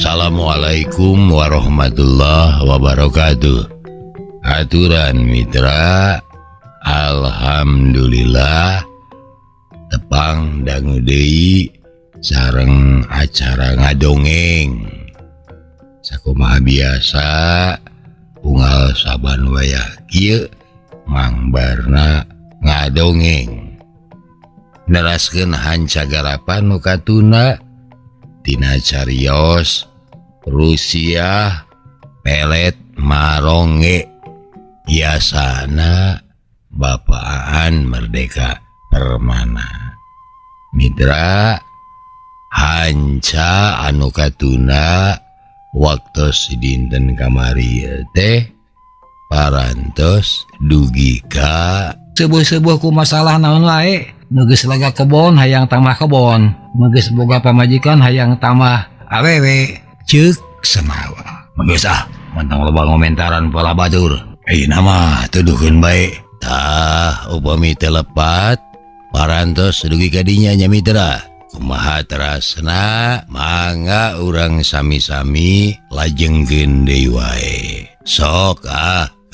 Assalamualaikum warahmatullahi wabarakatuh. Aturan mitra, alhamdulillah tepang dangu deui sareng acara ngadongeng. Sakumaha biasa unggal saban wayah kieu mangbarna ngadongeng. Neraskeun hancagarapan nu katuna tina carios Rusia pelet maronge biasana Bapaan Merdeka Permana. Mitra hanca anu katuna waktos dinten kamari teh parantos dugi ka sebuah ku masalah naon wae. Nugeus lega kebon hayang tambah kebon, nugeus boga pamajikan hayang tambah awewe. ceuk sanawa. Geus mantang loba ngomentaran pola batur. Ayeuna mah tuduhkeun bae. Tah upami teu lepat parantos dugi ka dinya nya mitra. Kumaha terasna mangga urang sami-sami lajengkeun deui wae. Sok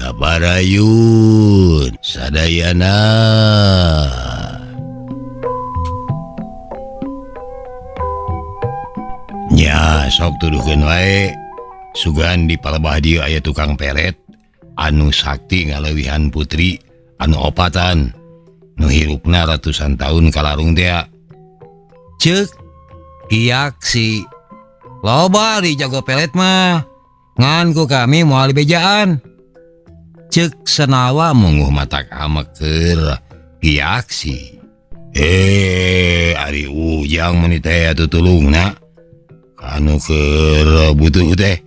kabarayun sadayana. Nya sok tuduhkeun wae. Sugan di palebah dieu aya tukang pelet anu sakti ngalewihan putri anu opatan nu hirupna ratusan tahun kalarung teh. Ceuk kiak si loba di jago pelet mah ngan ku kami moal bejaan. Ceuk senawa munguh matak amekeur kiak si. Ari ujang meuni teh tutulungna anu keur butuh teh.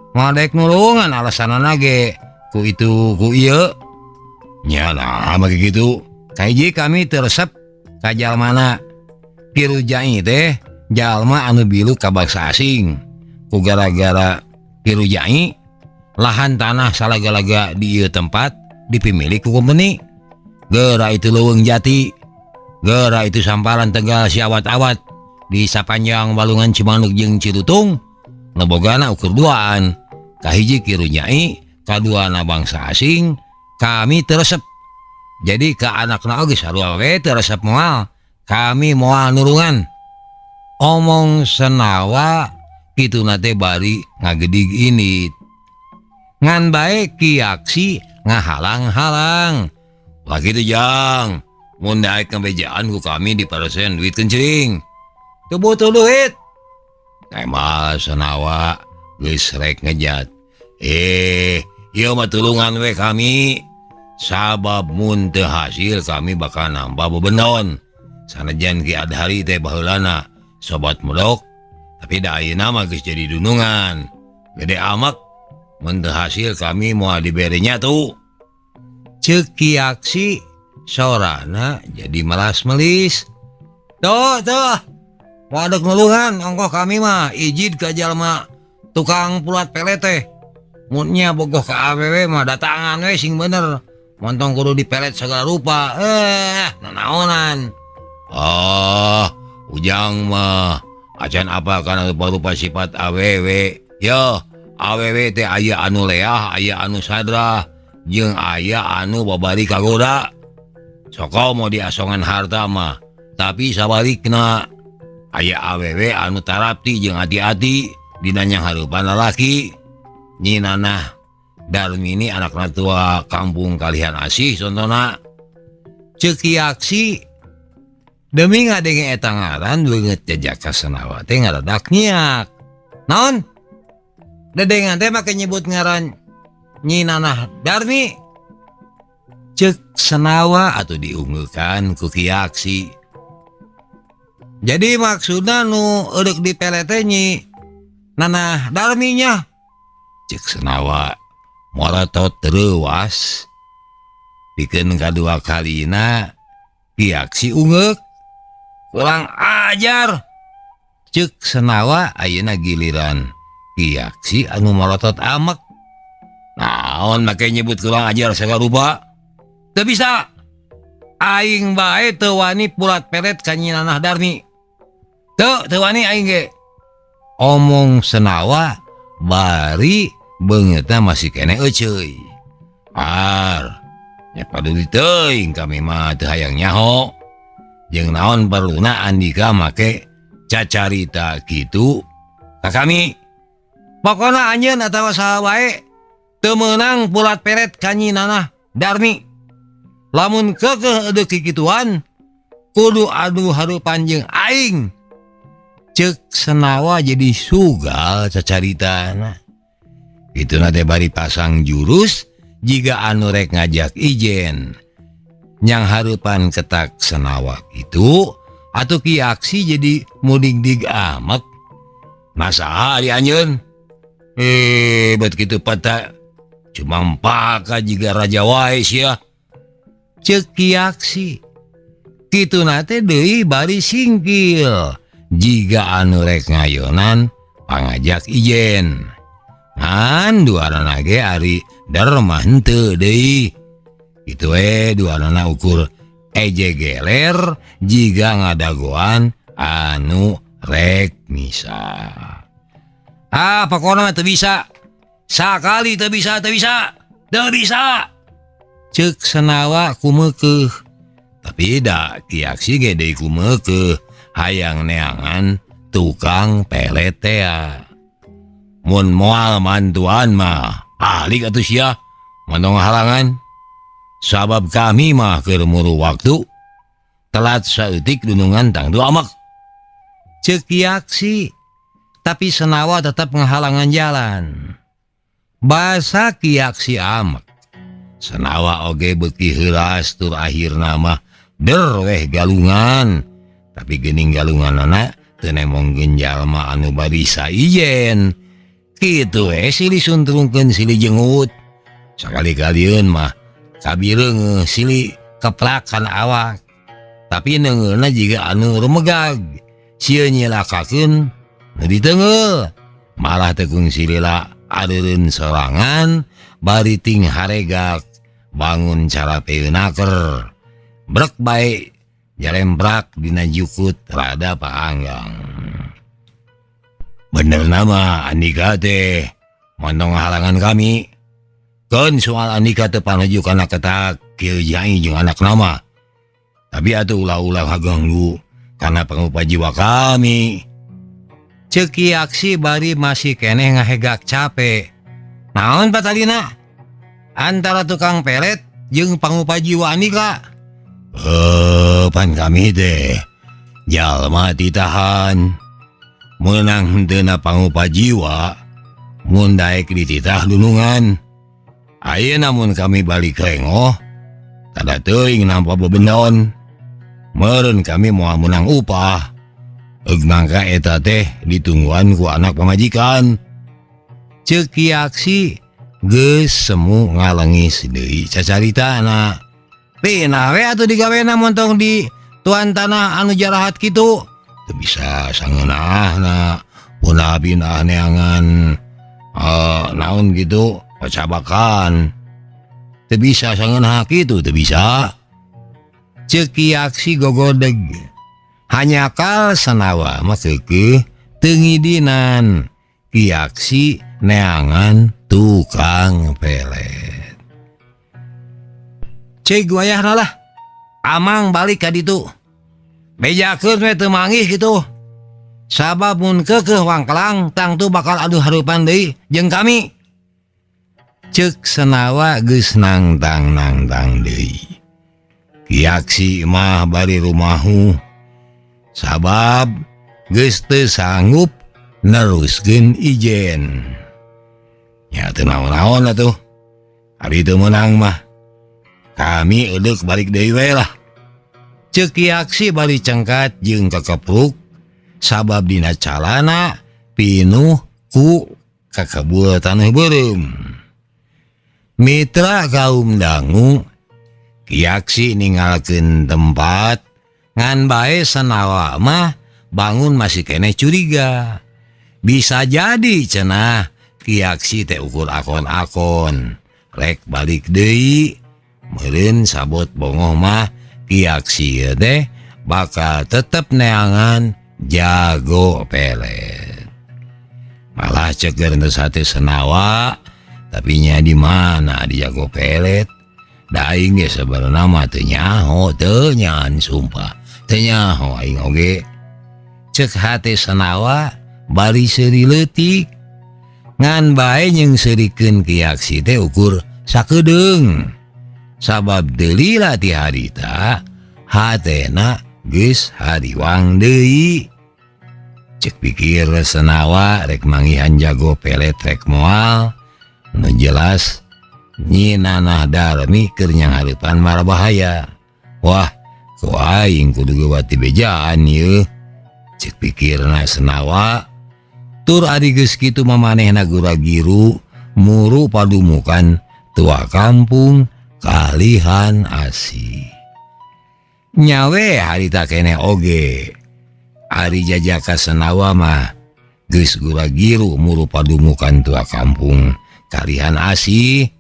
Ngadek nulungan alasanana ge ku itu ku ieu. Nya nah mah kitu. Kahiji kami teu resep ka jalmana. Piru Jai teh jalma anu bilu ka bangsa asing. Ku gara-gara Piru Jai lahan tanah salaga-laga di ieu tempat dipimilik ku company. Geura itu leuweung jati. Geura itu samparan Tegal si awat-awat di sapanjang balungan Cimanuk jeung Cilutung nebogana ukur duaan. Kahiji Piru Jai, kaduana bangsa asing, kami teu resep. Jadi ka anakna oge sarua we teu resep moal. Kami moal nulungan. Omong senawa kitu nate bari ngagedig ini. Ngan bae kiaksi ngahalang-halang. Lah kitu jang. Mun daek ngabejaan ku kami diparosen duit kencing. Teu butuh duit. Emang senawa geus rek ngejat. Ieu mah tulungan we kami. Sabab mun teu hasil kami bakal nambah bebenon. Sanajan Ki Adhari teh baheulana sobat modok, tapi da ayeuna mah geus jadi dunungan. Gede amak mun teu hasil kami moal diberinya tuh. Ceuk kiaksi sorana jadi melas-melis. Tuh. Waduk nulungan ongkoh kami mah ijid ka jalma tukang pulat pelet teh. Munnya bogoh ka awewe mah datangan we sing bener. Montong kudu dipelet segala rupa. Nanaonan. Ujang mah acan apa kana rupa-rupa sifat awewe. Yo, awewe teh aya anu leah, aya anu sadra, jeung aya anu babari kagoda. Soko mau diasongan harta mah, tapi sabalikna aya awewe anu tarapti jeung hati-hati dina nyang hareupan lalaki. Nyi Nanah Darmini anakna tua kampung Kalihan Asih contohna. Ceuk kiaksi demi ngadenge eta ngaran beungeut jajaka senawa teh ngadadak nyiak. Naon? Dedengan teh make nyebut ngaran Nyi Nanah Darmi. Ceuk senawa atuh diunggulkan ku kiaksi. Jadi maksudna nu eudeuк dipelet teh Nyi Nanah Darmi nya. Ceuk senawa morotot tereuwas. Pikeun kadua kalina kiaksi ungeuk. Kurang ajar. Ceuk senawa ayeuna giliran kiaksi anu morotot amek. Naon make nyebut kurang ajar segala rupa? Teu bisa. Aing bae teu wani pulat pelet ka Nyi Nanah Darmi. Teu wani aing ge. omong senawa bari beungeutna masih kene euceuy. Ya paduli teuing kami mah teu hayang nyaho. Jeung naon perluna Andika make cacarita kitu ka kami. Pokona anjeun atawa saha wae teu meunang pulat peret kanyinana Darmi. Lamun keukeuh eudeuh kikituan kudu adu hareupan jeung aing. Ceuk senawa jadi sugal cacaritana. Ituna teh bari pasang jurus jiga anu rek ngajak ijen. Nyang hareupan ketak senawa itu atuh Ki Aksi jadi mudig-dig amak. Masaha di anjeun? Bet kitu pata cuma empaka jiga raja wae sia. Ceuk Ki Aksi. Kituna teh deui bari singkil jiga anu rek ngayonan pangajak ijen. Han duarana ge ari Darma henteu deui. Itu duarana ukur eje geler jiga ngadagoan anu rek misa. Pokona teu bisa. Sakali teu bisa. Ceuk senawa kumeukeuh. Tapi da Ki Aksi ge deui kumeukeuh hayang neangan tukang pelet teh. Mun moal mantuan mah ahli atuh sia mantong halangan. Sabab kami mah keur muru waktu telat saeutik dunungan tangtu amak. Ceuk Ki Aksi. Tapi senawa tetap ngehalangan jalan. Basa Ki Aksi amak. Senawa oge beuki heuras tur akhirna mah der weh galungan. Tapi geuning galunganana teu nemongkeun jalma anu bari saijen. Kitu silih suntrungkeun silih jengut. Sakali-kalieun mah kabireung silih keplakan awak. Tapi neungeulna jiga anu rumegag. Sieun nyilakakeun nu di teungeuh. Malah tekung silila adeureun sorangan bari ting haregak bangun carapeunaker. Brek bae jarembrak dina jukut rada paanggang. Bener nama Andika teh montong halangan kami. Keun soal Andika teu panuju kana ketak Kieu Jai jeung anak nama. Tapi atuh ulah-ulah ngaganggu kana pangupa jiwa kami. Ceuk Ki Aksi bari masih keneh ngahegak capek. Naon patalina? Antara tukang pelet jeung pangupa jiwa Andika. Pan kami teh jalma ditahan. Menang henteu pangupa jiwa mun daek dititah dunungan. Ayeuna mun kami balik rengoh tada teuing nampa bebendaon. Meureun kami moal menang upah. Eug mangka eta teh ditungguan ku anak pamajikan. Ceuk Ki Aksi geus semu ngalengis deui cacaritana. Pina we atuh digawena montong di tuan tanah anu jarahat kitu. Teu bisa sangeunahna punah pindah neangan naon gitu pacabakan. Teu bisa sangeunah kitu teu bisa. Ceuk Ki Aksi gogodeg. Hanya kal senawa mah keukeuh teu ngidinan. Ki Aksi neangan tukang pelet. Ceuk wayahna lah. Amang balik ka ditu. Bejakeun we teu manggih kitu. Sabab mun keukeuh wangkelang tangtu bakal adu hareupan deui jeung kami. Ceuk senawa geus nangtang deui. Ki Aksi mah bari rumahu. Sabab geus teu sanggup neruskeun ijen. Ya teu naon-naon atuh. Ari teu meunang mah kami eudeuh balik deui we lah. Ceuk Ki Aksi bari cengkat jeung kakepruk sabab dina calana pinuh ku kakebul taneuh beureum. Mitra kaum dangu Ki Aksi ninggalkeun tempat ngan bae senawa mah bangun masih keneh curiga. Bisa jadi cenah Ki Aksi teh ukur akon-akon rek balik deui. Meureun sabot bongoh mah Ki Aksi teh bakal tetep neangan jago pelet. Tah ceger teu sate senawa, tapi nya di mana di jago pelet. Da aing ge sabenerna mah teu nyaho, teu nyan sumpah. Teu nyaho aing oge. Cek hate senawa bari seuri leutik. Ngan bae nyeungsirikeun kiaksi teh ukur sakedeung. Sabab deuli lah ti harita hatena geus hariwang deui. Cek pikir senawa rek mangihan jago pelet rek moal. Nu jelas Nyi Nanah Darmi keur nyang hareupan mara bahaya. Wah, ku aing kudu geuwati bejaan ieu. Cek pikirna senawa. Tur ari geus kitu mamanehna Guragiru muru padumukan tua kampung Kalihan Asih. Nyawe harita keneh oge. Ari jajaka senawa mah geus Guragiru muru padumukan tua kampung Kalihan Asih.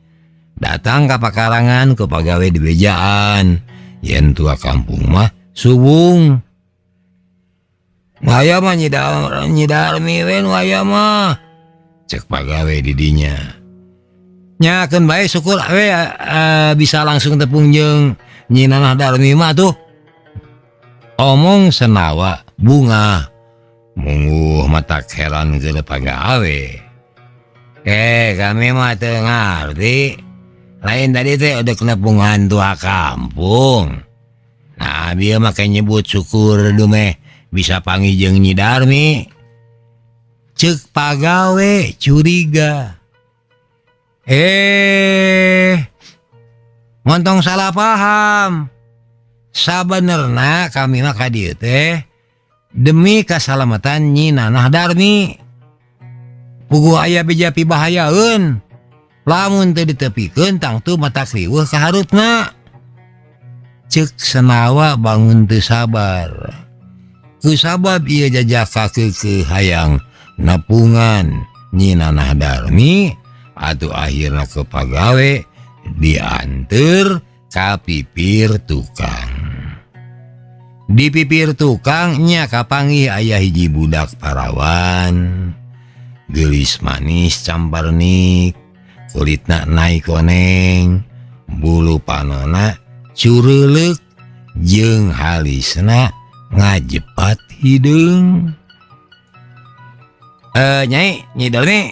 Datang ka pakarangan ke pagawe di bejaan. Yen tua kampung mah subung. Waya mah Nyidarmi wen waya mah. Cek pagawe didinya. Nyakeun bae syukur we bisa langsung tepung jeung Nyi Nanah Darmi mah tuh. Omong senawa bunga. Mungguh matak heran ke pagawe. Kami mah teu ngarti. Lain tadi teh udah kena pungan tua kampung. Nah dia makai nyebut syukur dumeh bisa panggil jeung Nyi Darmi. Cek pagawe curiga. Montong salah paham. Sabenerna kami mah ka dieu teh demi kasalamatan Nyi Nanah Darmi. Puguh aya beja pibahayaeun. Lamun teu ditepikeun tangtu mata kriweuh ka harutna. Ceuk senawa bangun teu sabar. Kusabab ieu jajaka keukeuh hayang nepungan Nyi Nanah Darmi atuh akhirna ke pagawe dianteur ka pipir tukang. Di pipir tukang nya kapanggih aya hiji budak parawan. Geulis manis camparnik. Kulitna naik koneng, bulu panona cureleuk, jeung halisna ngajepat hideung. Nyai, Nyi Darmi,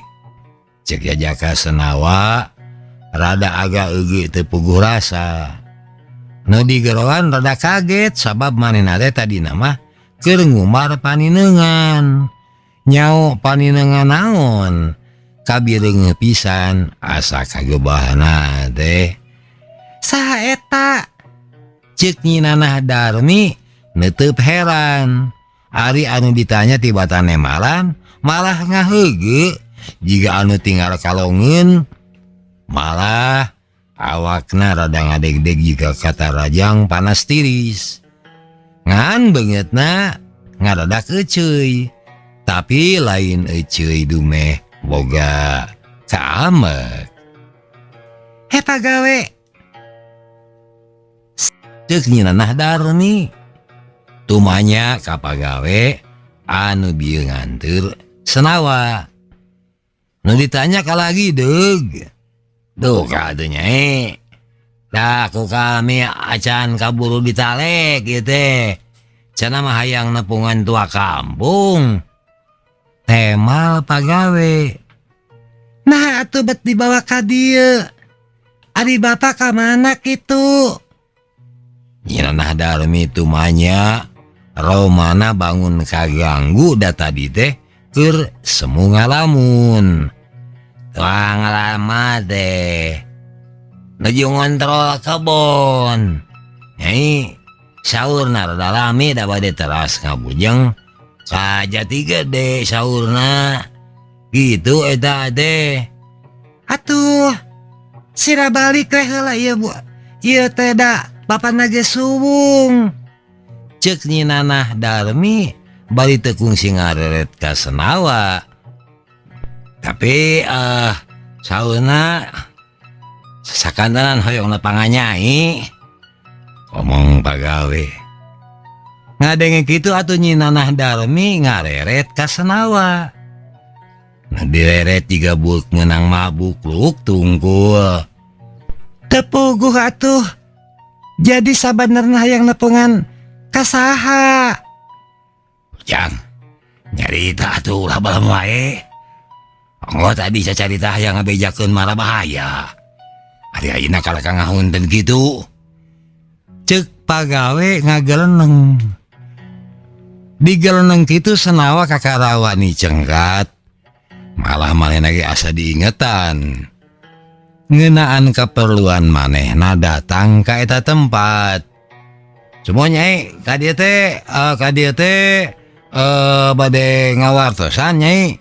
cek jajaka senawa, rada agak eugeut teu puguh rasa. Nu digeroan rada kaget sabab manehna teh tadina mah keur ngumbar panineungan. Nyao panineungan naon? Kabireng pisan asa kagebahana teh. Saha eta? Ceuk Nyi Nanah Darmi neuteub heran. Ari anu ditanya tibatan nemalan malah ngaheuge jiga anu tinggal kalongeun. Malah awakna rada ngadeg-deg jika kata rajang panas tiris. Ngan beungeutna ngadadak euceuy. Tapi lain euceuy dumeh boga kaamek. Pagawe ceuk Nyi Nanah Darmi tumanya ka pagawe anu bieu nganteur senawa. Nu ditanya ka lagi deug. Duh kadu Nyai. Da ku kami acan kaburu ditalek ieu teh. Cenah mah hayang nepungan tua kampung. Temal pagawe. Nah atuh bet dibawa ka dieu. Ari bapak ka mana kitu? Nyi Nanah Darmi tumanya romana bangun kaganggu da tadi teh keur semu ngalamun. Tuang lama teh nuju ngontrol kebon. Nyai saurna rada lami da bade teras ngabujeng. Saja 3 deh saurna. Gitu eta teh. Atuh sira balik teh heula ieu bu. Ieu teh da bapana ge subung. Ceuk Nyi Nanah Darmi bari teu kungsi ngareret ka senawa. Tapi saurna sakandanan hoyongna panganyai. Omong pagawe. Ngadenge kitu atuh Nyi Nanah Darmi ngareret ka senawa. direret 3 buk menang mabuk luk tungkul tepuguh atuh jadi sabenerna yang nepungan kasaha jang nyarita atuh ulah balam wae engko tadi sacarita yang ngabejakeun marah bahaya ari ayeuna kalaka ngahunten kitu ceuk pagawe ngageleneng digeleneng kitu senawa kakarawani cengkat malah manehna ge asa diingetan ngeunaan keperluan manehna datang ka eta tempat semuanya ka dieu teh bade ngawartosan nyai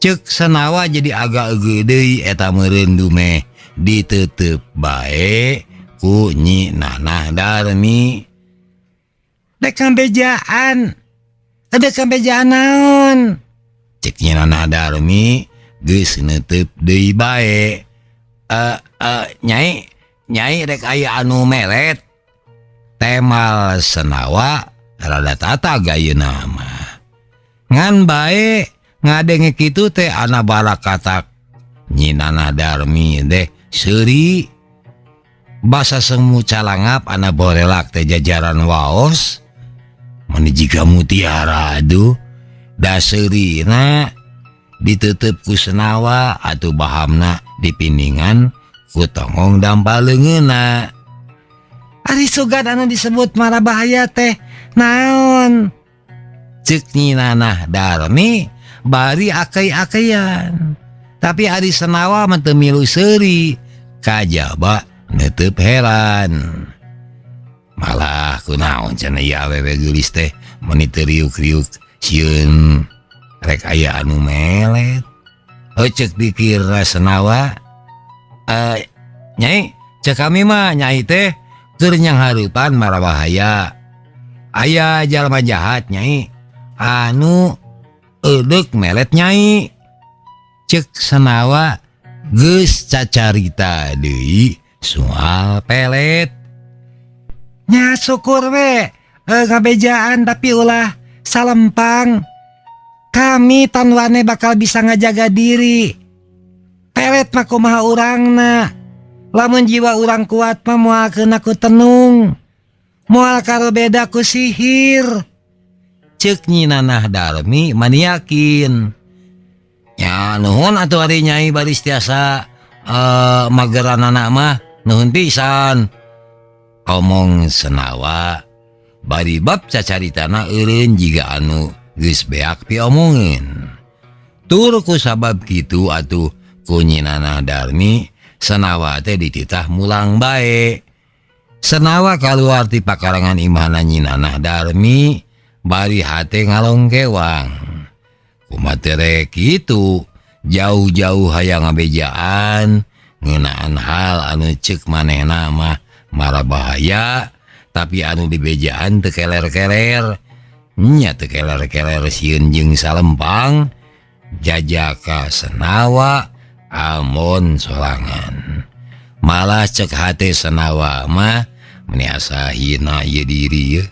ceuk senawa jadi agak eueuh deui eta meureun dume diteuteup bae ku Nyi Nanah Darmi dek kambejaan naon cek Nyi Nanah Darmi geus neuteub deui bae nyai rek aya anu melet temal senawa rada tatag ayeuna mah ngan bae ngadenge kitu teh ana barakatak Nyi Nanah Darmi deh seuri basa semu calangap ana borelak teh jajaran waos mani jiga mutiara aduh da seurina ditutup ku senawa atuh bahamna dipindingan ku tongong dampaleungeuna ari sugan anu disebut marah bahaya teh naon ceuk Nyi Nanah Darmi bari akei-akeyan tapi ari senawa mah teu milu seuri kajaba neuteub heran malah kunaon cenah ieu awewe geulis teh mun teu riuk-riuk sieun rek aya anu melet ceuk pikirna senawa nyai cek kami mah nyai teh keur nyang hareupan marah bahaya aya jalma jahat nyai anu eudek melet nyai cek senawa geus cacarita deui soal pelet nya syukur we ngabejaan tapi ulah salempang kami tanwane bakal bisa ngajaga diri pelet mah kumaha urangna lamun jiwa urang kuat mah moalkeun aku tenung moal karo beda ku sihir ceuk Nyi Nanah Darmi mani yakin nya nuhun atuh ari nyai baris tiasa mageran anak mah nuhun pisan omong senawa bari bab cacaritana eureun jiga anu geus beak piomongin tur ku sabab kitu atuh ku Nyi Nanah Darmi senawa teh dititah mulang bae senawa kaluar ti pakarangan imahna Nyi Nanah Darmi bari hate ngalongkewang kumaha kitu jauh-jauh hayang ngabejaan ngeunaan hal anu ceuk manehna mah marah bahaya tapi anu dibejaan teu keler-keler nya teu keler-keler sieun jeung salempang jajaka senawa amon sorangan malah cek hate senawa mah meni asa hina ieu diri ye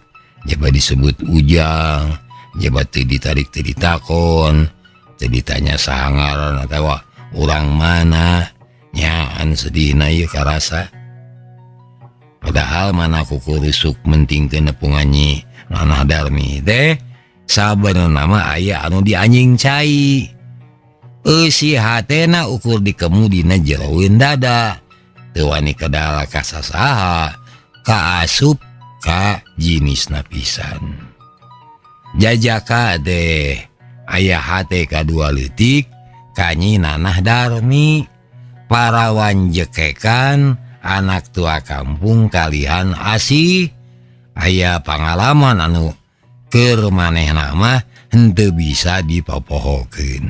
jaba disebut ujang jaba teu ditarik teu ditakon teu ditanya saha ngaran atawa urang mana nyaan sedihna ieu karasa padahal mana kuku rusuk mentingkeun nepungan Nyi Nanah Darmi teh sabenerna mah aya anu dianjing cai eusi hatena ukur dikemudina jeroeun dada teu wani kadala ka sasaha kaasup ka jinisna pisan jajaka deh aya hate kadua leutik ka Nyi Nanah Darmi parawan jekekan anak tua kampung kalihan asih aya pangalaman anu keur manehna mah henteu bisa dipopohokeun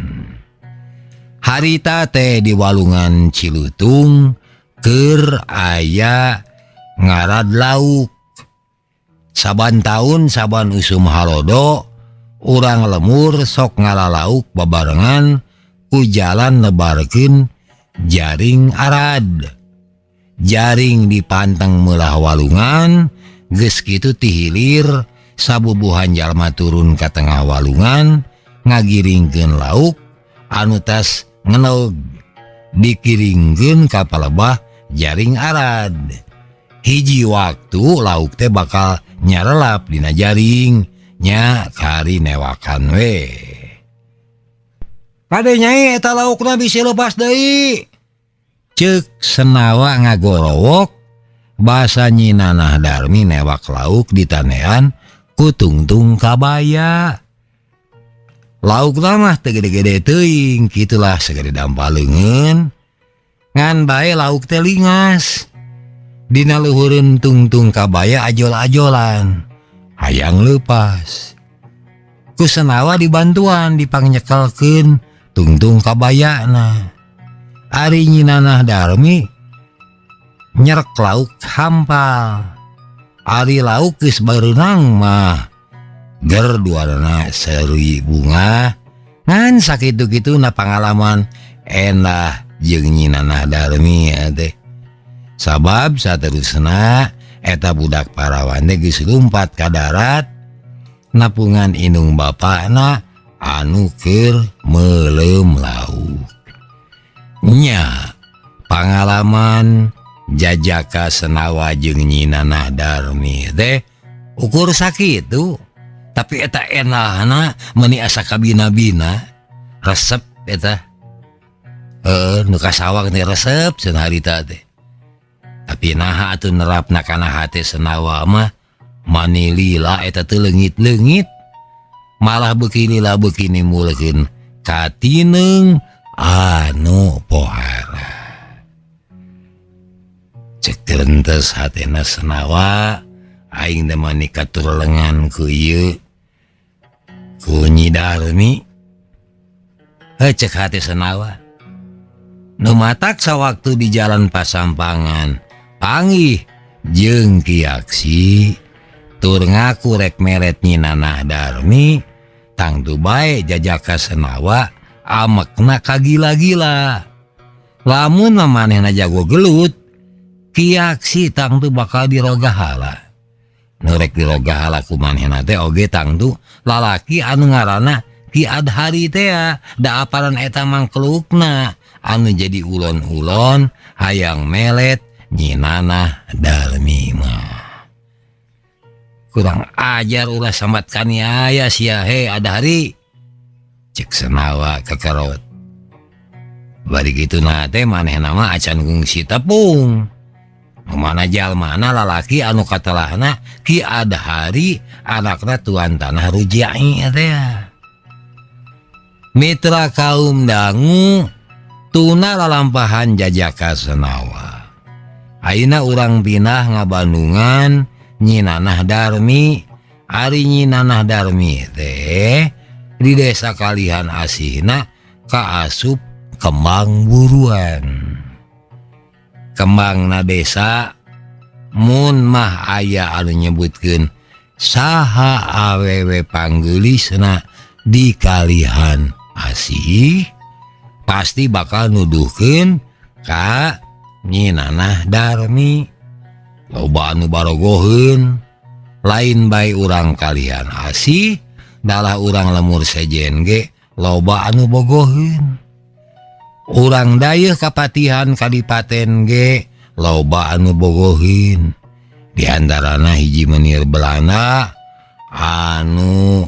harita teh di walungan Cilutung keur aya ngarad lauk saban taun saban usum halodo urang lemur sok ngalalauk babarengan ku jalan nebarkeun jaring arad jaring dipanteng meulah walungan geus kitu ti hilir sabubuhan jalma turun ka tengah walungan ngagiringkeun lauk anutas ngenog dikiringkeun ka palebah jaring arad. Hiji waktu lauk teh bakal nyarelap dina jaring nya kari newakan we. Kade nyai eta laukna bisi lepas deui. Ceuk Senawa ngagorowok basa Nyi Nanah Darmi newak lauk ditanean ku tungtung kabaya. Lauk mah teu gede-gede teuing, kitulah segede dampaleungeun. Ngan bae lauk teh lingas. Dina luhureun tungtung kabaya ajol-ajolan. Hayang leupas. Ku Senawa dibantuan dipangyekelkeun tungtung kabayana. Ari Nyi Nanah Darmi nyerek lauk hampal. Ari lauk geus berenang mah ger duarana seuri bunga. Ngan sakitu-kitu na pangalaman endah jeung Nyi Nanah Darmi teh. Sabab saterusna eta budak parawan teh geus lumpat ka darat napungan indung bapakna anu keur meuleum lauk. Nya pangalaman Jajaka Senawa jeung Nyi Nanah Darmi teh ukur sakitu. Tapi eta enahna meuni asa kabina-bina resep eta. Nu kasawang teh resep cenah harita teh. Tapi naha atuh nerapna kana hate Senawa mah mani lila eta teu leungit-leungit. Malah beuki lila beuki nimulkeun katineung anu pohara. Cek terentes hatena Senawa aing teh mani katur lengan ku ieu ku Nyi Darmi. Cek hati Senawa nu matak sawaktu di jalan Pasampangan panggih jeung Ki Aksi tur ngaku rek meret Nyi Nanah Darmi tangtu bae Jajaka Senawa amekna kagila-gila. Lamun manehna jago gelut Ki Aksi tangtu bakal dirogahala. Nurek dirogahala ku manehna teh oge tangtu lalaki anu ngaranna Ki Adhari teh da aparan eta mangkelukna anu jadi ulon-ulon hayang melet Nyi Nanah Darmi mah. Kurang ajar ulah sambat kaniaya sia he Adhari, cek Senawa kekerot. Bari kituna teh manehna mah acan gungsi tepung. Mana jalmana lalaki anu katelahna Ki Adhari anakna tuan tanah Rujai teh. Mitra kaum dangu tuna lalampahan Jajaka Senawa. Ayeuna urang pindah ngabandungan Nyi Nanah Darmi. Ari Nyi Nanah Darmi teh di desa Kalihan Asihna kaasup kembang buruan. Kembangna desa mun mah aya anu nyebutkeun saha awewe panggeulisna di Kalihan Asih pasti bakal nuduhkeun ka Nyi Nanah Darmi. Loba anu barogoheun lain bae urang Kalihan Asih dalah urang lemur sejen ge loba anu bogoheun. Urang dayeuh kapatihan kadipaten ge loba anu bogohin. Di antarana hiji menir Belanda anu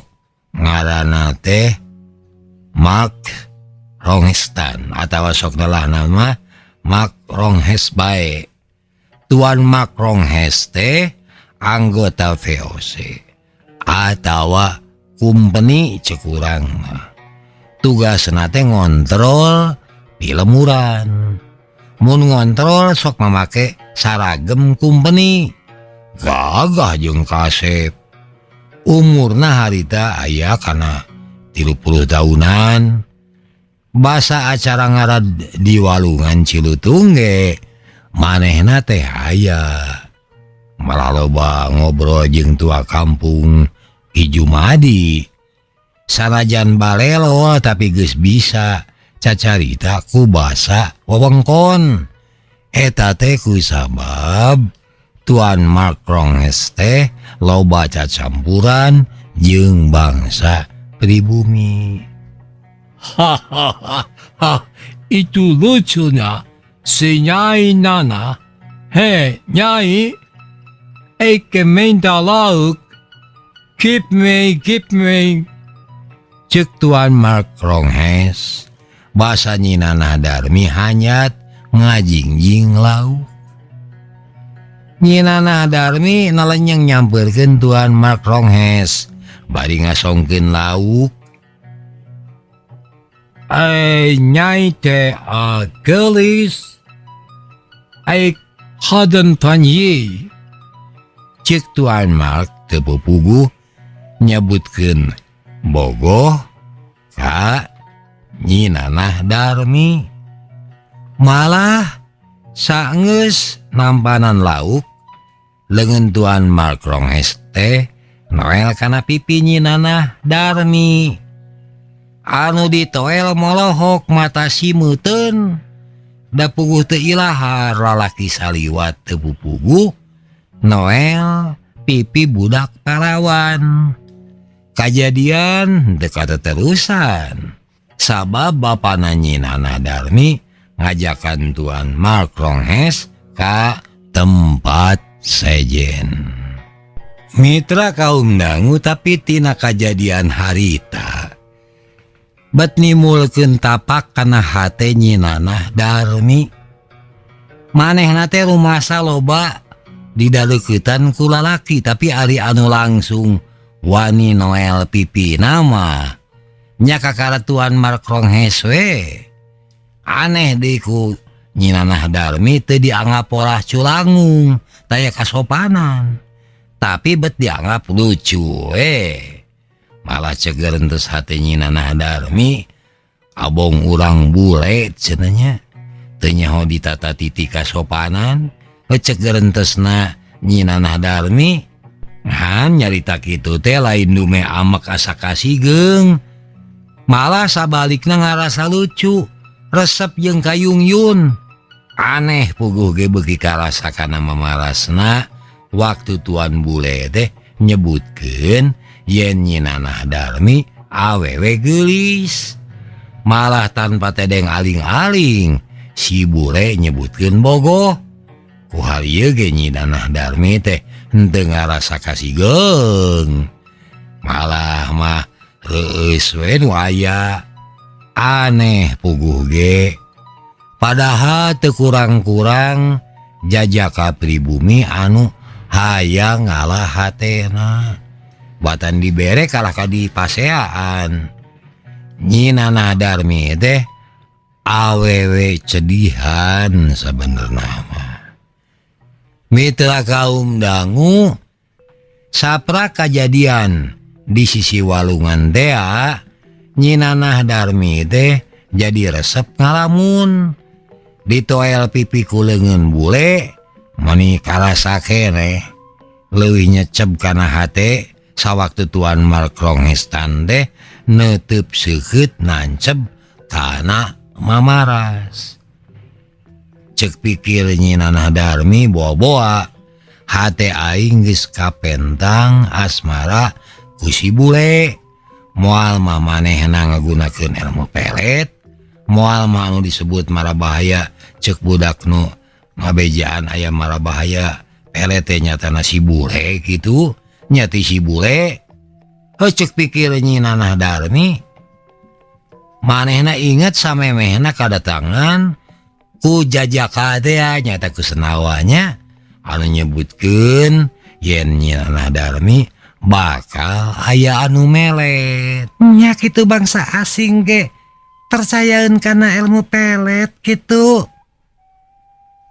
ngaranna teh Mark Ronghestan atawa sokna nama Mark Ronghes bae. Tuan Mark Ronghes teh anggota VOC atawa company cek urang mah. Tugasna teh ngontrol di lemuran. Mun ngontrol sok mamake saragem company. Gagah jeung kasep. Umurna harita aya kana 30 tahunan. Basa acara ngarad di Walungan Cilutung ge manehna teh aya. Malah loba ngobrol jeung tua kampung Ki Jumadi. Sanajan balelo tapi geus bisa cacarita ku basa wewengkon. Eta teh ku sabab Tuan Mark Ronghes teh loba cacampuran jeung bangsa pribumi. Hahaha, itu lucunya si Nyai Nana. Hei, Nyai, ik minta lauk. Give me. Cek Tuan Mark Ronghes. Bahasa Nyi Nanah Darmi hanyat ngajingjing lauk. Nyi Nanah Darmi nalenyeng nyamperkeun Tuan Mark Ronghes. Bari ngasongkeun lauk. Nyai teh gelis. Ik hadden van je. Cek Tuan Mark teu pupuguh nyebutkeun bogoh ka Nyi Nanah Darmi. Malah saenggeus nampanan lauk leungeun Tuan Mark Ronghes teh noel kana pipi Nyi Nanah Darmi. Anu ditoel molohok mata simeuteun. Da puguh teu ilahar lalaki saliwat teu pupuguh noel pipi budak parawan. Kajadian dekat terusan. Sabab bapana Nyi Nanah Darmi ngajakan Tuan Mark Ronghes ka tempat sejen. Mitra kaum dangu tapi tina kajadian harita. Bet nimulkeun tapak kana hate Nyi Nanah Darmi. Manehna teh rumasa loba didaleuketan ku lalaki tapi ari anu langsung wani noel pipi nama nya kakara Tuan Mark Ronghes we. Aneh deui ku Nyi Nanah Darmi teu dianggap polah culangung taya kasopanan tapi bet dianggap lucu we. Malah ceger entes hate Nyi Nanah Darmi abong urang bule cenanya teu nyaho ditata titi kasopanan. Ceger entesna Nyi Nanah Darmi han nyarita kitu teh lain dume amek asa kasigeung. Malah sabalikna ngarasa lucu resep jeung kayungyun. Aneh puguh ge beuki karasa kana mamarasna waktu Tuan bule teh nyebutkeun yen Nyi Nanah Darmi awewe geulis. Malah tanpa tedeng aling-aling si bule nyebutkeun bogoh. Ku hal ieu ge Nyi Nanah Darmi teh henteu ngarasa kasigeung. Malah mah reueus we nu aya. Aneh puguh ge. Padahal teu kurang-kurang jajaka pribumi anu hayang ngalah hatena. Batan dibere kalah ka dipaseaan. Nyi Nanah Darmi teh awewe cedihan sabenerna mah. Mitra kaum dangu, sapra kajadian di sisi walungan tea, Nyi Nanah Darmi teh jadi resep ngalamun. Ditoel pipi ku leungeun bule, mani karasa keneh. Leuwih nyecep kana hate sawaktu Tuan Mark Ronghes teh neuteub seukeut nancep kana mamaras. Cek pikir Nyi Nanah Darmi boa-boa hate aing geus kapentang asmara ku si bule. Moal mah manehna ngagunakeun ilmu pelet, moal mah anu disebut marabahaya cek budak nu ngabejaan aya marabahaya pelet teh nyatana si bule kitu. Nyati si bule. Cek pikir Nyi Nanah Darmi manehna inget samemehna kadatangan ku jajaka teh nyata ku senawanya anu nyebutkeun yen Nyi Nanah Darmi bakal aya anu melet. Nya kitu bangsa asing ge percayaeun kana ilmu pelet kitu.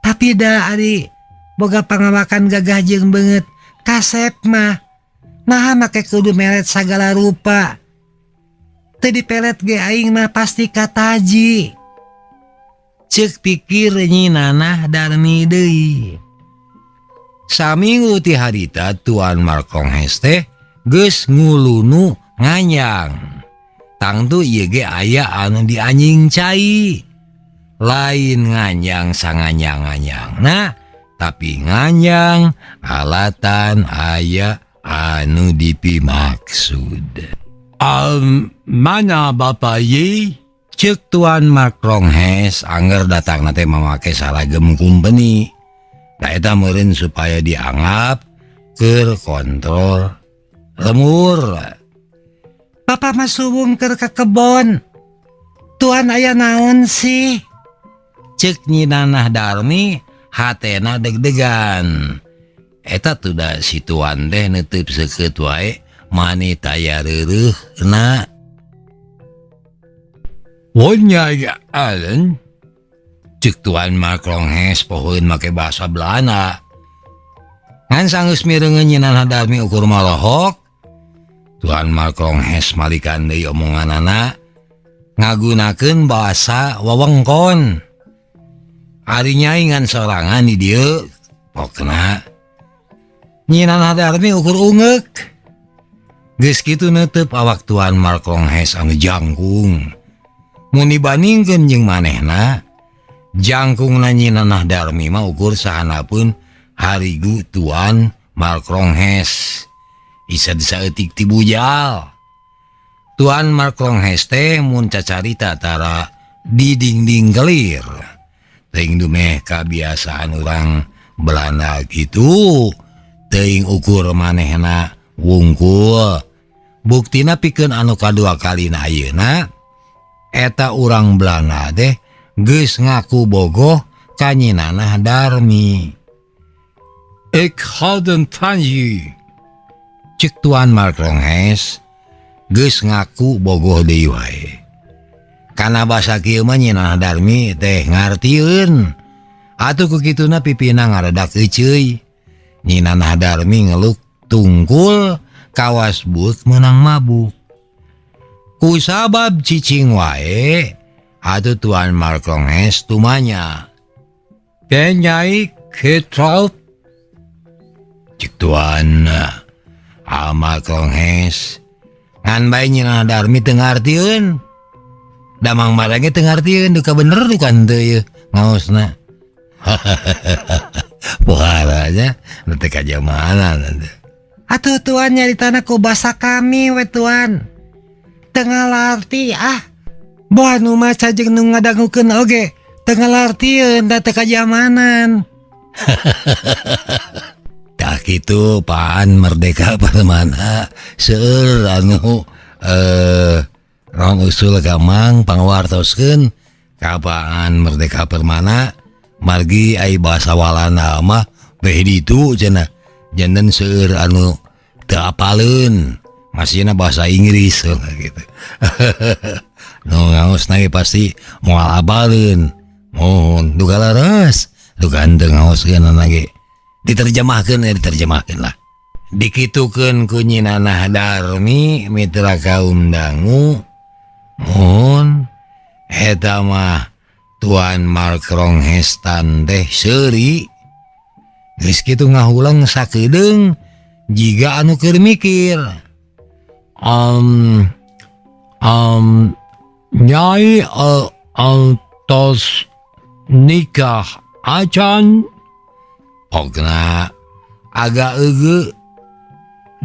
Tapi da ari boga pangawakan gagah jeung beungeut kasep mah naha make kudu melet sagala rupa. Teu dipelet ge aing mah pasti kataji. Cek pikir Nyi Nanah Darmi deui. Saminggu ti harita Tuan Mark Ronghes teh geus ngulunu nganyang. Tangtu ieu ge aya anu dianjing cai. Lain nganyang sanganyang-anyangna, tapi nganyang alatan aya anu dipimaksud. Mana Bapak Yi? Cek Tuan Mark Ronghes angger datang nanti memakai seragam company. Da eta meureun supaya dianggap keur kontrol lemur. Bapak mah suwung keur ka kebon. Tuan aya naon sih? Cek Nyi Nanah Darmi hatena deg-degan. Eta tuda si Tuan teh neuteub seukeut wae mani taya reureuhna. Wonya ya Allen? Cek Tuan Mark Ronghes pohoeun make bahasa Belanda. Ngan sanggeus mireungeun Nyi Nanah Darmi ukur malohok, Tuan Mark Ronghes malikan deui omonganana ngagunakeun bahasa wewengkon. Ari Nyai ngan sorangan di dieu, pokna Nyi Nanah Darmi ukur ungeuk. Geus kitu neuteub awak Tuan Mark Ronghes anu jangkung. Mun dibandingkeun jeung manehna, jangkungna Nyi Nanah Darmi mah ukur sahanapeun harigu Tuan Mark Ronghes. Isa disaeutik ti bujal. Tuan Mark Ronghes teh mun cacarita tara di dingding kelir. Teuing dumeh kabiasaan urang Belanda gitu. Teuing ukur manehna wungkul. Buktina pikeun anu kadua kalina ayeuna eta urang Belanda teh geus ngaku bogoh ka Nyi Nanah Darmi. Ik houden van je. Cek Tuan Mark Ronghes geus ngaku bogoh deui wae. Kana basa kieu mah Nyi Nanah Darmi teh ngartieun. Atuh ku kituna pipina ngaradak euceuy. Nyi Nanah Darmi ngeluk tungkul kawas beuk meunang mabuk. Ku sabab cicing wae, atuh Tuan Mark Ronghes tumanya. Ben jij getrouwd? Cek Tuan Mark Ronghes ngan bae Nyi Nanah Darmi teu ngartieun. Damang marage teu ngartieun, duka bener duka henteu ye ngaosna. Pohara aja nanti kajamanan. Atuh Tuan nyaritana ku basa kami we Tuan. Teu ngalarti Boa nu maca jeung nu ngadangukeun oge teu ngalartieun da teu kajamanan. Tah kitu paan Merdeka Permana seueur anu rong usul gamang pangawartoskeun kapaan Merdeka Permana margi ai basa walana mah beh ditu cenah. Janten seueur anu teu apaleun masihna bahasa Inggris gitu. Nu ngaosna ge pasti moal apaleun. Mohon duka laras, duka henteu ngaoskeun ge. Diterjemahkeun lah. Dikitukeun ku Nyi Nanah Darmi mitra kaum dangu. Mohon eta mah Tuan Mark Ronghes teh seuri. Geus kitu ngahulang sakedeung jiga anu keur mikir. Nyai tos nikah acan? Pokna agak eugeuk.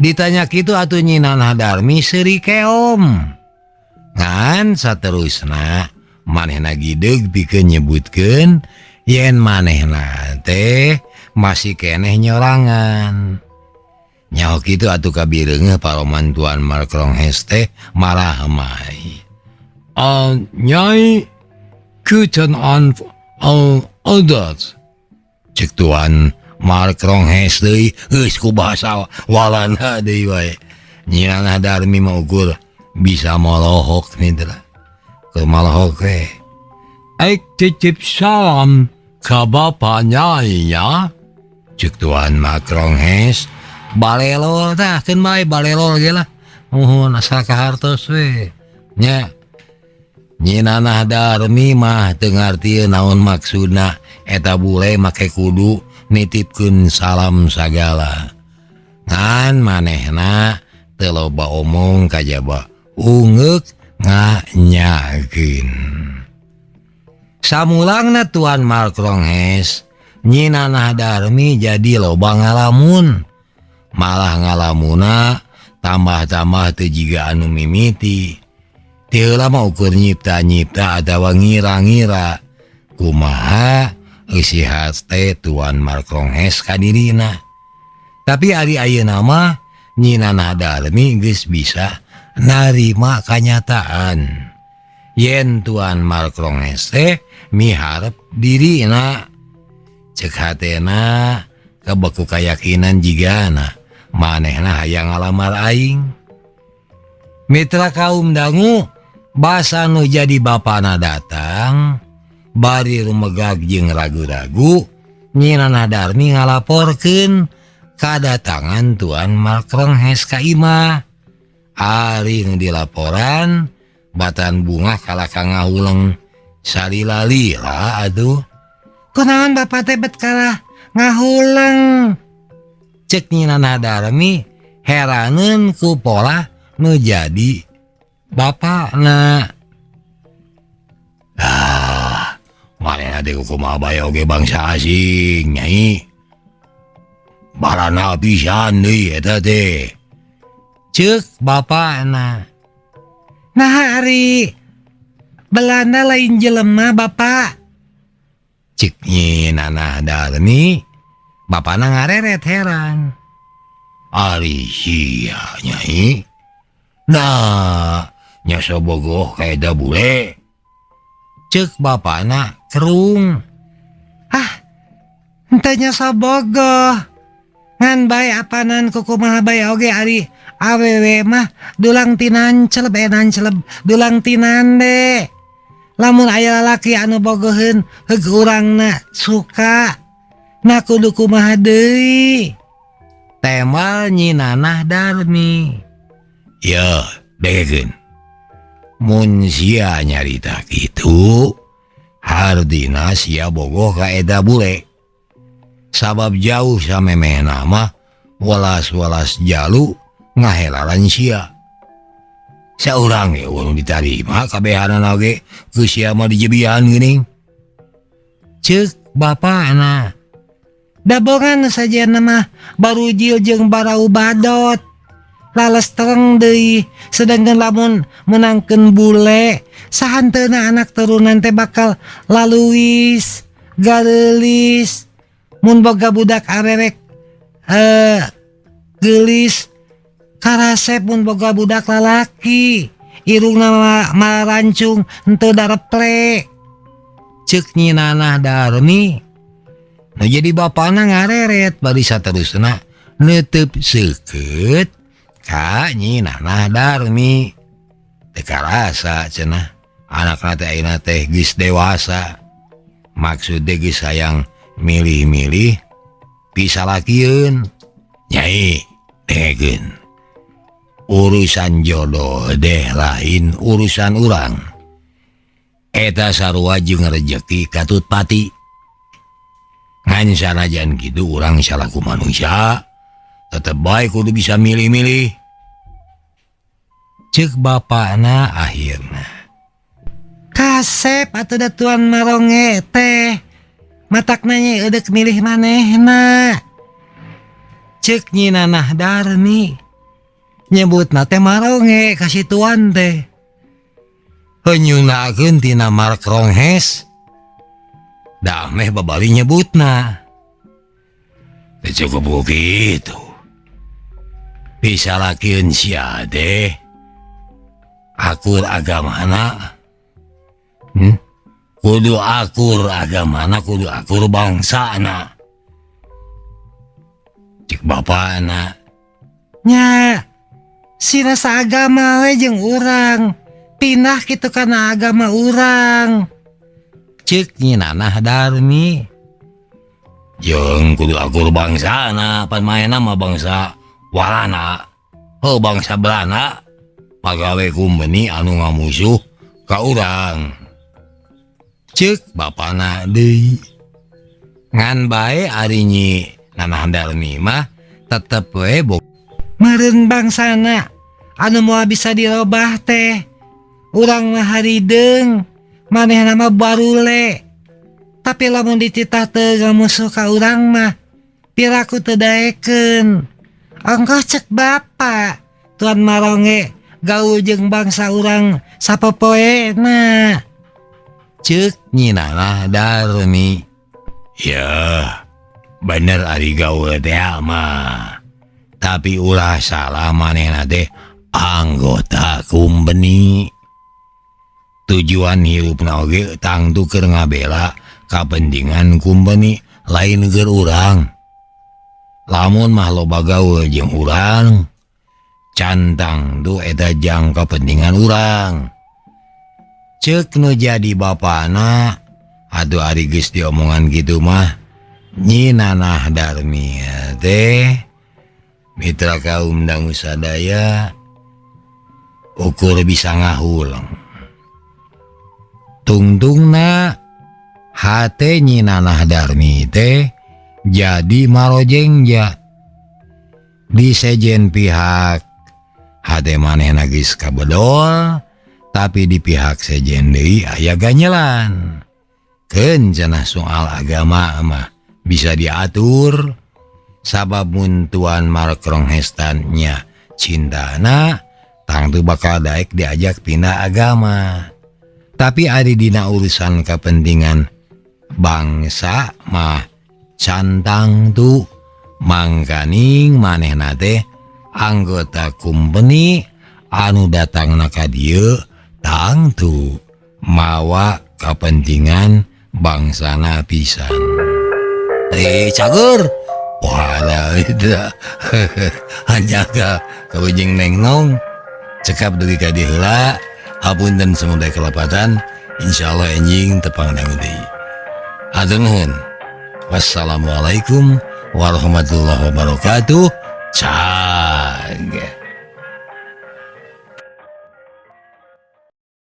Ditanya kitu atuh Nyi Nanah Darmi seuri keom. Ngan saterusna manehna gideug pikeun nyebutkeun yen manehna teh masih keneh nyorangan. Nyaho kitu atuh kabireungeuh paroman Tuan Mark Ronghes teh marah mai. Nyai kuten an odat. Cek Tuan Mark Ronghes deui geus ku bahasa Walanda deui wae. Nyi Nanah Darmi mah ukur bisa molohok mitra. Keur molohok we. Ik titip salam ke Bapak Nyai ya. Cek Tuan Mark Ronghes balelol tah keun bae balelol ge lah. Muhun asal kahartos we. Nya Nyi Nanah Darmi mah teu ngartieun naon maksudna eta bule make kudu nitipkeun salam sagala. Ngan manehna teu loba omong kajaba ungeuk nganyakeun. Samulangna Tuan Mark Ronghes, Nyi Nanah Darmi jadi loba ngalamun. Malah ngalamuna tambah-tambah teu jiga anu mimiti. Teu lama ukur nyipta-nyipta atawa ngira-ngira kumaha isi hate Tuan Markonghes ka dirina. Tapi ari ayeuna mah Nyi Nanah Darmi geus bisa narima kanyataan yen Tuan Markonghes teh miharep dirina. Cek hatena kebeku keyakinan jigana manehna hayang ngalamar aing. Mitra kaum dangu basa nu jadi bapana datang bari rumegag jeung ragu-ragu Nyi Nanah Darmi ngalaporkeun kadatangan Tuan Markonghes ka imah. Ari nu dilaporan batan bunga kalaka ngahuleng salila-lila aduh. Kunaon bapak teh bet kalah ngahuleng? Cek Nyi Nanah Darmi heraneun ku pola nu jadi bapakna. Manehna deui kumaha bae oge bangsa asing Nyai. Barana pisan deui eta teh. Cek bapakna. Nah ari Belanda lain jelema bapak. Cek Nyi Nanah Darmi bapana ngareret heran. Ari sia Nyai. Nah nya sobogoh kaeda bule. Cek bapana kerung. Henteu nya sobogoh. Ngan bae apanan kukumaha bae oge ari awewe mah dulang tinan celeb dulang tinan de. Lamun aya lalaki anu bogoheun heug urangna suka. Na kudu kumaha deui? Temal Nyi Nanah Darmi. Ya, degeun. Mun sia nyarita kitu, hardina sia bogoh ka eta bule. Sabab jauh samemehna mah walas-walas jalu ngahelaran sia. Saurang ge anu ditarima kabehanana oge geus sia mah dijebihan geuning. Ceuk bapana. Dabongan sajana mah barujil jeung barau badot. Lales tereng deui sedangkan lamun menangkeun bule sahanteuna anak turunan teh bakal laluis, gareulis. Mun boga budak arerek geulis karasep mun boga budak lalaki irungna marancung henteu dareple. Ceuk Nyi Nanah Darmi. Nah jadi bapana ngareret bari saterusna neuteub seukeut ka Nyi Nanah Darmi. Teu karasa cenah anakna teh ayeuna teh geus dewasa. Maksud teh geus hayang milih-milih pisalakieun. Nyai degeun. Urusan jodoh deh lain urusan urang. Eta sarua jeung rejeki katut pati. Ngan sanajan kitu urang salaku manusia tetep bae kudu bisa milih-milih. Ceuk bapana akhirna. Kasep atuh da Tuan Maronge teh. Matak nanya edek milih manehna. Ceuk Nyi Nanah Darmi. Nyebutna teh Maronge kasih Tuan teh. Henyunakeun tina Markonghes. Da meh babari nyebutna. Teu cukup kitu. Pisalakieun sia teh akur agamana. Kudu akur agamana, kudu akur bangsana. Cek bapana. Nya, sira saagama we jeung urang. Pindah kitu kana agama urang. Ceuk Nyi Nanah Darmi. Jeung kudu akur bangsana, pan maena mah bangsa Walana. Heuh bangsa Belanda. Pagawe kumbeni anu ngamusuh ka urang. Ceuk bapana deui. Ngan bae ari Nyi Nanah Darmi mah tetep we meureun bangsana anu moal bisa dirobah teh. Urang mah harideung, manehna mah barule. Tapi lamun dititah teu ngamusuh ka urang mah piraku teu daekeun. Ongkoh cek bapa, Tuan Maronge gaul jeung bangsa urang sapopoena. Ceuk nyinana Darmi. Ya, bener ari gaul teh mah. Tapi ulah salah manehna teh anggota kumbeni. Tujuan hirupna oge tangtu keur ngabela kapentingan kumbeni lain keur urang. Lamun mah loba gaul jeung urang, cantang tuh eta jang kapentingan urang. Ceuk nu jadi bapana, atuh ari geus diomongan kitu mah, Nyi Nanah Darmi teh mitra kaum dangu sadaya ukur bisa ngahulang. Tungtungna hate Nyi Nanah Darmi teh jadi marojengja. Di sejen pihak hate manehna geus kabedol, tapi di pihak sejen deui aya ganyelan. Keun cenah soal agama mah bisa diatur. Sabab mun Tuan Markrong Hestannya cintana tangtu bakal daek diajak pindah agama. Tapi ari dina urusan kepentingan bangsa mah cantang tu mangkaning manehna teh anggota kumpeni anu datangna ka dieu tangtu mawa kepentingan bangsana pisan. Cager wala itu hanya ka ujung neng nong cekap dugi ka dieu heula. Hapunten semoga kelapatan, insyaallah enjing tepang dangu deui. Hatur nuhun. Wassalamualaikum warahmatullahi wabarakatuh. Cag.